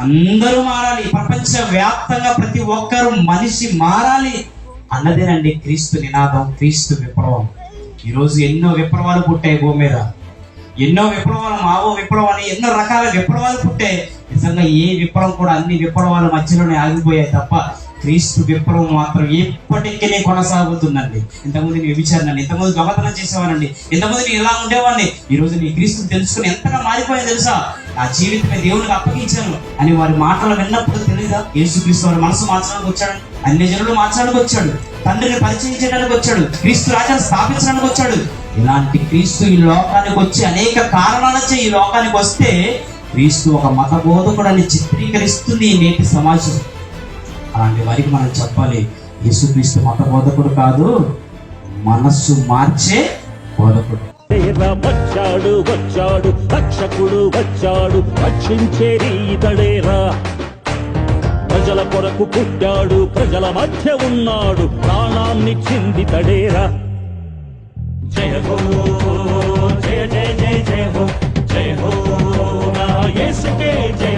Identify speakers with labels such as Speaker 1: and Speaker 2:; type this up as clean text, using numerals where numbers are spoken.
Speaker 1: అందరూ మారాలి, ప్రపంచ వ్యాప్తంగా ప్రతి ఒక్కరూ మనిషి మారాలి అన్నదేనండి క్రీస్తు నినాదం, క్రీస్తు విప్లవం. ఈరోజు ఎన్నో విప్లవాలు పుట్టాయి భూమి మీద, ఎన్నో విప్లవాలు, మావో విప్లవం అని ఎన్నో రకాల విప్లవాలు పుట్టాయి. నిజంగా ఏ విప్లవం కూడా అన్ని విప్లవాల మధ్యలోనే ఆగిపోయాయి తప్ప క్రీస్తు విప్లవం మాత్రం ఎప్పటికీ కొనసాగుతుందండి. ఇంతకుముందు నేను విచారణండి, ఇంతకుముందు దొంగతనం చేసేవానండి, ఇంతకుముందు నేను ఇలా ఉండేవాడిని, ఈ రోజు నీ క్రీస్తుని తెలుసుకుని ఎంతగా మారిపోయాను తెలుసా, నా జీవితమే దేవునికి అప్పగించాను అని వారి మాటలు విన్నప్పుడు తెలియదా యేసుక్రీస్తు వారి మనసు మార్చడానికి వచ్చాడు, అన్ని జనులు మార్చడానికి వచ్చాడు, తండ్రిని పరిచయం చేయడానికి వచ్చాడు, క్రీస్తు రాజ్యాన్ని స్థాపించడానికి వచ్చాడు. ఇలాంటి క్రీస్తు ఈ లోకానికి వచ్చి అనేక కారణాలచే ఈ లోకానికి వస్తే క్రీస్తు ఒక మత బోధకుడని చిత్రీకరిస్తుంది ఈ నేటి సమాజం. అలాంటి వారికి మనం చెప్పాలి, యేసుక్రీస్తు మత బోధకుడు కాదు, మనస్సు మార్చే బోధకుడు.
Speaker 2: వచ్చాడు వచ్చాడు రక్షకుడు వచ్చాడు, రక్షించేది ఇతడేరా. ప్రజల కొరకు పుట్టాడు, ప్రజల మధ్య ఉన్నాడు, ప్రాణాన్ని చిందితడేరా. జయ హో జయ జయ జయ జయ హో, జయ హో నా యేసుకే జయ.